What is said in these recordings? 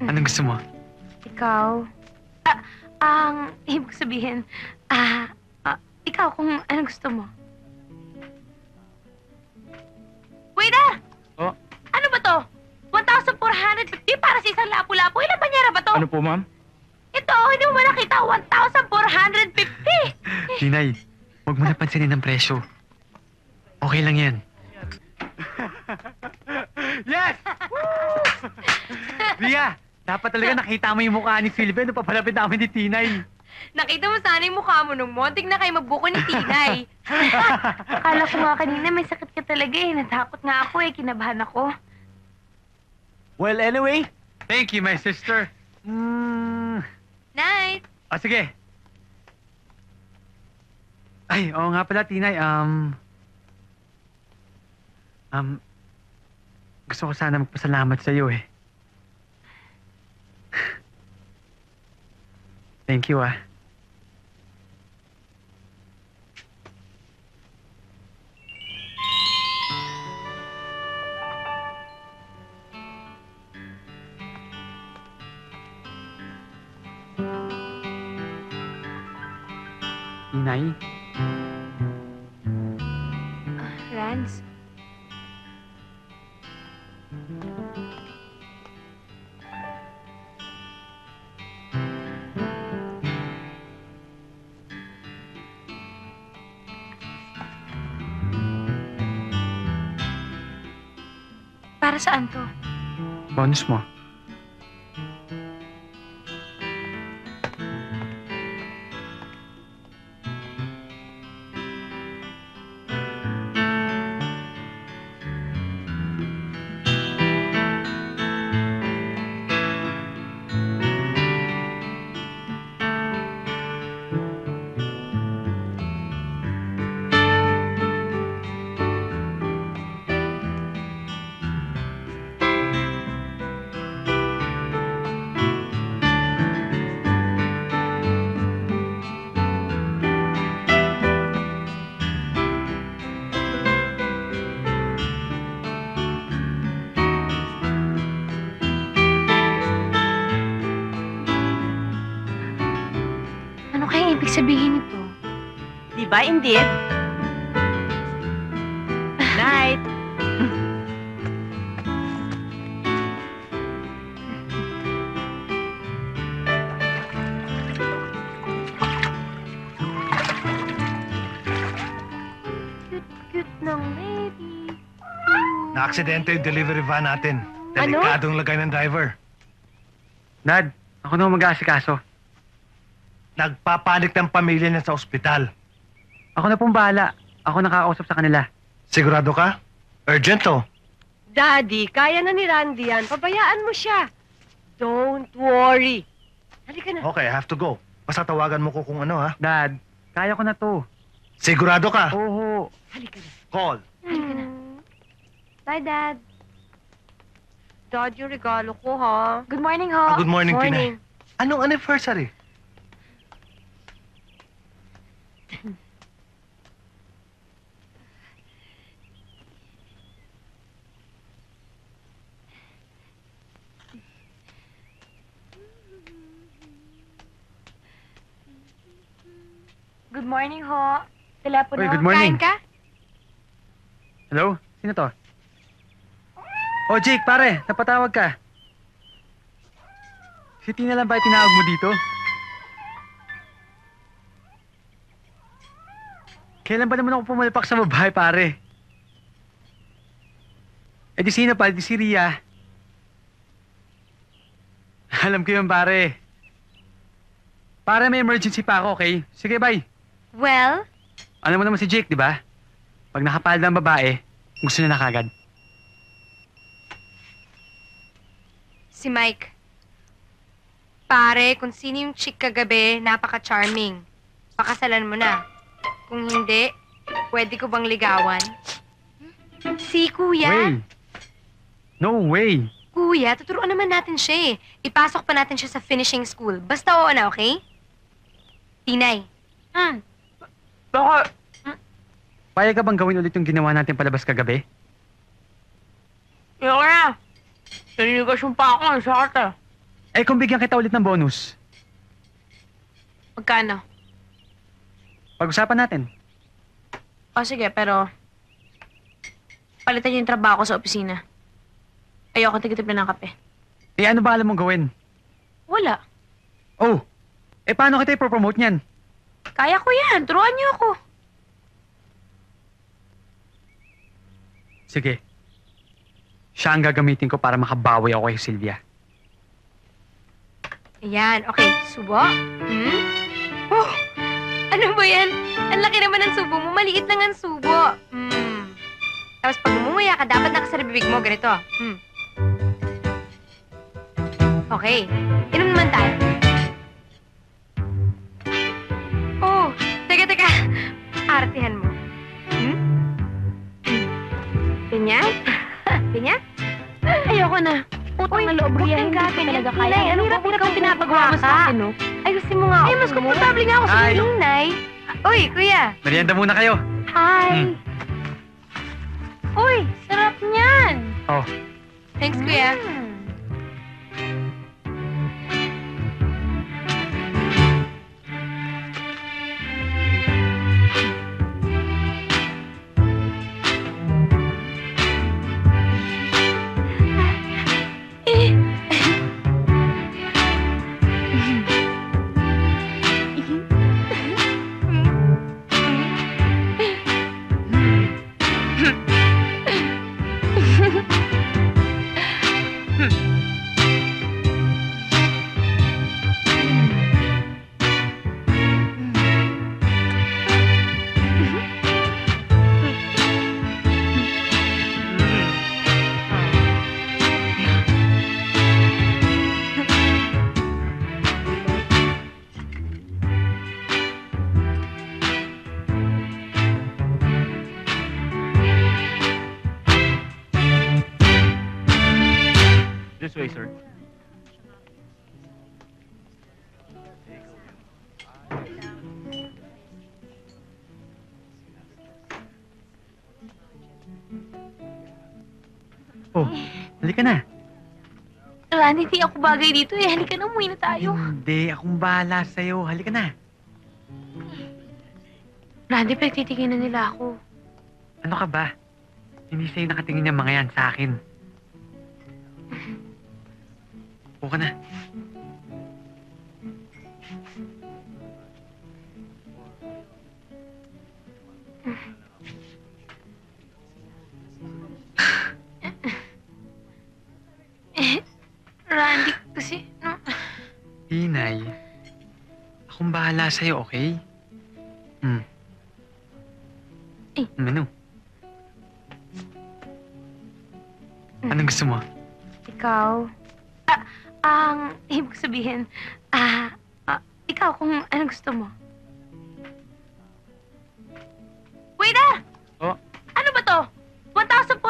Anong gusto mo? Ikaw? Ang ibig sabihin, ikaw kung anong gusto mo. Waiter! Oh? Ano ba to? 1,450 para sa isang lapu-lapu. Ilang banyera ba to? Ano po, ma'am? Ito, hindi mo ba nakita? 1,450! Tinay, huwag mo na pansinin ang presyo. Okay lang yan. Yes! Ria, dapat talaga nakita mo yung mukha ni Silvia nung papalapit namin ni Tinay. Nakita mo sana yung mukha mo nung montig na kayo magbuko ni Tinay. Akala ko nga kanina may sakit ka talaga eh. Natakot nga ako eh. Kinabahan ako. Well, anyway, thank you, my sister. Night! Sige. Ay, oo nga pala, Tinay. Gusto ko sana magpasalamat sa iyo eh. Thank you, ah. Inay? Rans? Para saan to? Bonus mo. Ano kaya ibig sabihin nito? Di ba, indeed? Night! Cute ng baby. Na-aksidente yung delivery van natin. Delikadong lagay ng driver. Dad, ako na mag-aasikaso. Nagpapanik ng pamilya niya sa ospital. Ako na pong bahala. Ako nakakausap sa kanila. Sigurado ka? Urgent to. Daddy, kaya na ni Randy yan. Pabayaan mo siya. Don't worry. Halika na. Okay, I have to go. Basta tawagan mo ko kung ano, ha? Dad, kaya ko na to. Sigurado ka? Oo. Halika na. Call. Halika na. Bye, Dad. Dad, yung regalo ko, ha? Good morning, ho. Good morning, Pinay. Anong anniversary? Good morning, ho. Telepono. Uy, good morning. Kain ka? Hello? Sino to? Oh, Jake, pare. Napatawag ka. Si Tina lang ba yung tinawag mo dito? Kailan ba naman ako pumalpak sa babae, pare? Eh di sino pa? Di si Ria. Alam ko yun, pare. Pare, may emergency pa ako, okay? Sige, bye. Well, Alam mo naman si Jake, di ba? Pag nakapalda ang babae, gusto niya na kagad. si Mike. Pare, kung sino yung chick kagabi, napaka-charming. Pakasalan mo na. Kung hindi, pwede ko bang ligawan? Si Kuya. Way! No way! Kuya, tuturuan naman natin siya eh. Ipasok pa natin siya sa finishing school. Basta oo na, okay? Tinay. Baka... Payag ka bang gawin ulit yung ginawa natin palabas kagabi? Ayoko na. Naninigasyon pa ako, ang sakit eh. Eh kung bigyan kita ulit ng bonus, Magkano? pag-usapan natin. O sige, pero palitan niyo yung trabaho ko sa opisina. Ayoko tigitipin ng kape. Eh ano ba alam mong gawin? Wala. Oh, eh paano kita ipopromote niyan? Kaya ko yan. Turuan niyo ako. Sige. Siya ang gagamitin ko para makabawi ako kay Sylvia. Ayan, okay. Subo. Hmm? Oh, ano ba yan? Ang laki naman ng subo mo. Maliit lang ang subo. Hmm. Tapos pag umuya ka, dapat nakasara bibig mo. Ganito. Hmm. Okay. Inom naman tayo. Oh, teka. Artihan mo. Hmm? Ganyan? Ganyan? Ayoko na. Utang na loob. Riyahin ka. hindi ko talaga kaya. Nay, ano Hirap ba hirap ang pinapagawa mo sa ka? akin, no? Ayusin mo nga. Eh, mas komportable nga ako sa Ay. ilong. Nay. Uy, kuya. Merienda muna kayo. Hi! Uy, sarap niyan! Oh, Thanks, kuya. this way, sir. Oh, halika na. Randy, di ako bagay dito eh. Halika na, umuwi na tayo. Hindi, akong bahala sa'yo. Halika na. Randy, pagtitingin na nila ako. Ano ka ba? Hindi sa'yo nakatingin yung mga yan sa akin. Upo ka na. Randy, kasi... Inay, akong bahala sa'yo, okay? Eh. Ano? Anong gusto mo? Ikaw... ang ibig sabihin... ikaw kung anong gusto mo. Waiter! Oh? Ano ba to? 1,450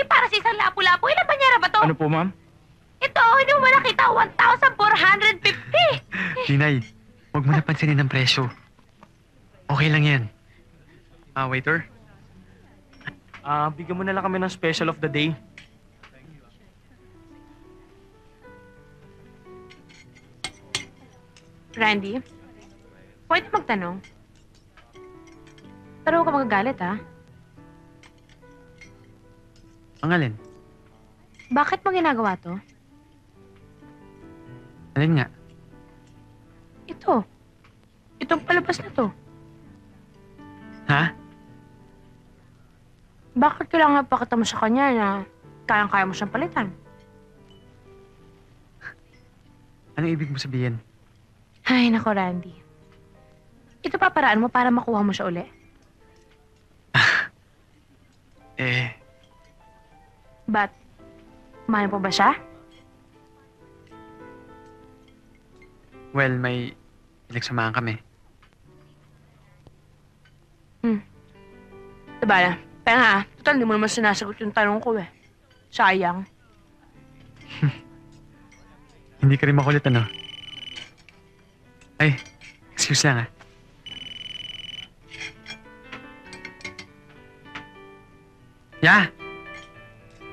para sa isang lapu-lapu. Ilan banyera ba to? Ano po, ma'am? Ito, hindi mo ba nakita? 1,450! Inay, huwag mo na pansinin ang presyo. Okay lang yan. Waiter? Bigyan mo na lang kami ng special of the day. Randy, pwede magtanong? Pero huwag ka magagalit, ha? Ang alin? Bakit mo ginagawa to? Alin nga? Ito. Itong palabas na to. Ha? Bakit kailangan pakita mo sa kanya na kayang-kaya mo siyang palitan? Anong ibig mo sabihin? Ay, nako, Randy. Ito pa paraan mo para makuha mo siya uli? But, mahal mo ba siya? Well, may pinagsamahan kami. Diba na? Pero nga, total, hindi mo naman sinasagot yung tanong ko eh. Sayang. Hindi ka rin makulit, ano? Ay, excuse lang, ah. Yeah?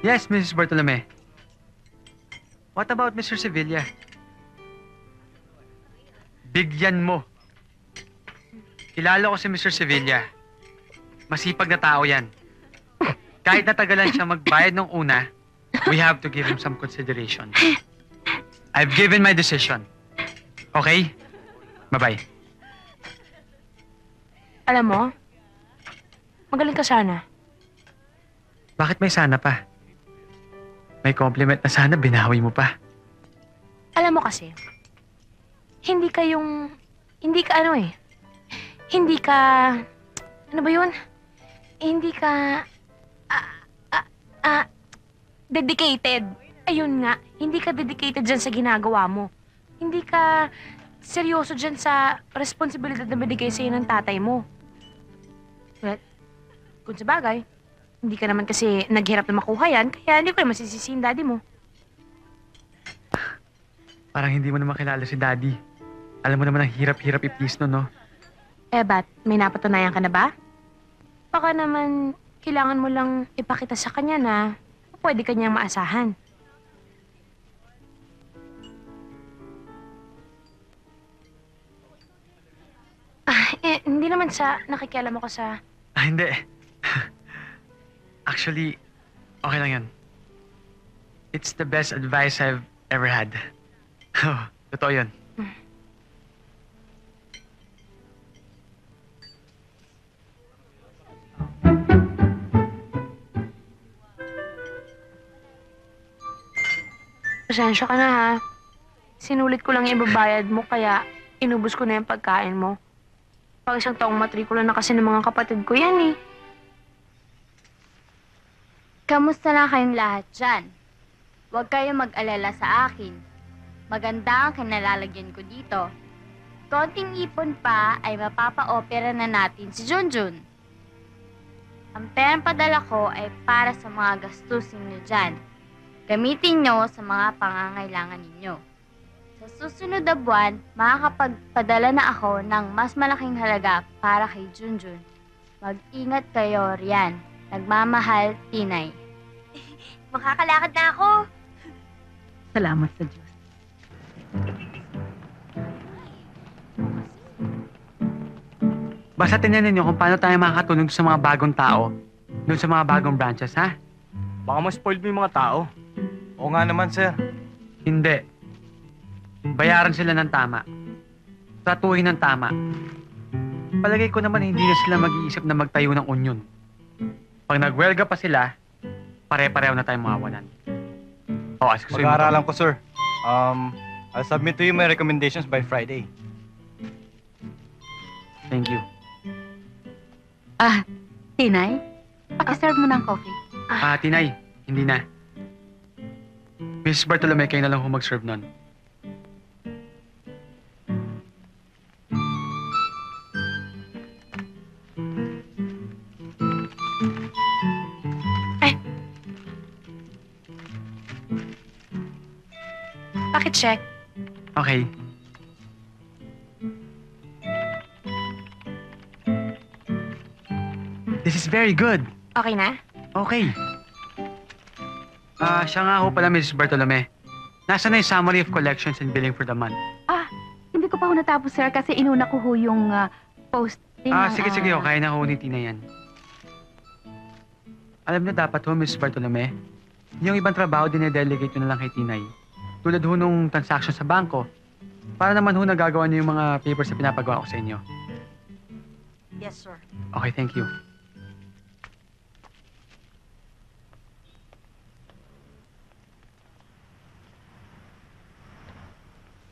Yes, Mrs. Bartolome. What about Mr. Sevilla? Bigyan mo. Kilala ko si Mr. Sevilla. Masipag na tao yan. Kahit natagalan siya magbayad ng una, we have to give him some consideration. I've given my decision. Okay? Bye-bye. Alam mo, magaling ka sana. Bakit may sana pa? May compliment na sana binawi mo pa. Alam mo kasi, hindi ka ano ba yun? Hindi ka, dedicated. Ayun nga, hindi ka dedicated dyan sa ginagawa mo. Hindi ka seryoso dyan sa responsibilidad na binigay sa'yo ng tatay mo. Well, kung sa bagay, hindi ka naman kasi naghirap na makuha yan, kaya hindi ko naman sisisihin daddy mo. Parang hindi mo naman kilala si Daddy. Alam mo naman ang hirap-hirap i-please no? Eh, ba't? May napatunayan ka na ba? Baka naman, kailangan mo lang ipakita sa kanya na pwede kanyang maasahan. Hindi naman sa nakikialam ako sa... Hindi. Actually, okay lang yan. It's the best advice I've ever had. Oh, totoo yun. Pasensya ka na ha. Sinulit ko lang yung ibabayad mo kaya inubos ko na yung pagkain mo. Pag isang taong matrikula na kasi ng mga kapatid ko yan eh. Kamusta na kayong lahat dyan? Huwag kayong mag-alala sa akin. Maganda ang kinalalagyan ko dito. Konting ipon pa ay mapapa-opera na natin si Junjun. Ang perang padala ko ay para sa mga gastusin nyo dyan. Gamitin nyo sa mga pangangailangan ninyo. Sa susunod na buwan, makakapagpadala na ako ng mas malaking halaga para kay Junjun. Mag-ingat kayo riyan. Nagmamahal, Tinay. Makakalakad na ako. Salamat sa Diyos. Basta tingnan ninyo kung paano tayo makakatulong sa mga bagong tao. Doon sa mga bagong branches, ha? Baka ma-spoiled mo yung mga tao. Oo nga naman, sir. Hindi. Bayaran sila ng tama. Tratuhin ng tama. Palagay ko naman hindi na sila mag-iisip na magtayo ng union. Pag nagwelga pa sila, pare-pareho na tayong mawawalan. Oh, ask ko Mag-aaralan ko, sir. I'll submit to you my recommendations by Friday. Thank you. Tinay, pakiserve mo ng coffee. Tinay, hindi na. Miss Bartolome, kayo na lang mag-serve nun. Paki-check. Okay. This is very good. Okay na? Okay. Siya nga ho pala, Mrs. Bartolome. Nasaan na yung summary of collections and billing for the month? Hindi ko pa ho natapos, sir, kasi inuna ko ho yung posting. Sige, okay na ho ni Tina yan. Alam niyo dapat ho, Mrs. Bartolome, yung ibang trabaho dinedelegate nyo na lang kay Tinay. Tulad ho nung transaction sa bangko, para naman ho nagagawa niyo yung mga papers na pinapagawa ko sa inyo. Yes, sir. Okay, thank you.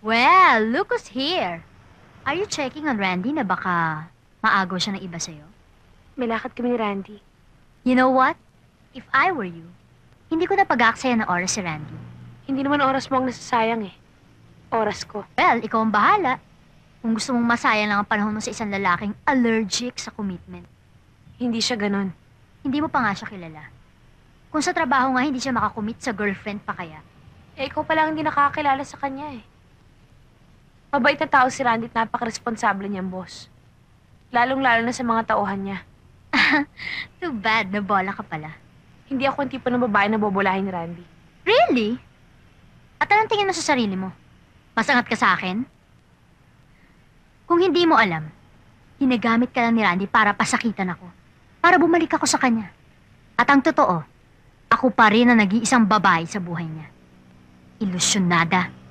Well, look who's here. Are you checking on Randy na baka maagaw siya ng iba sa'yo? May lakad kami ni Randy. You know what? If I were you, hindi ko na pag-aaksaya ng oras si Randy. Hindi naman oras mo ang nasasayang eh. Oras ko. Well, ikaw ang bahala. Kung gusto mong masayang lang ang panahon mo sa isang lalaking allergic sa commitment. Hindi siya ganun. Hindi mo pa nga siya kilala. Kung sa trabaho nga hindi siya makakommit sa girlfriend pa kaya. Eh, ikaw pa lang hindi nakakakilala sa kanya eh. Mabait na tao si Randy at napaka-responsable niyang boss. Lalong-lalo na sa mga tauhan niya. Too bad, nabola ka pala. Hindi ako ang tipo ng babae na bobolahin ni Randy. Really? At anong tingin mo sa sarili mo? Mas angat ka sa akin? Kung hindi mo alam, ginagamit ka lang ni Randy para pasakitan ako. Para bumalik ako sa kanya. At ang totoo, ako pa rin ang nag-iisang babae sa buhay niya. Ilusyonada.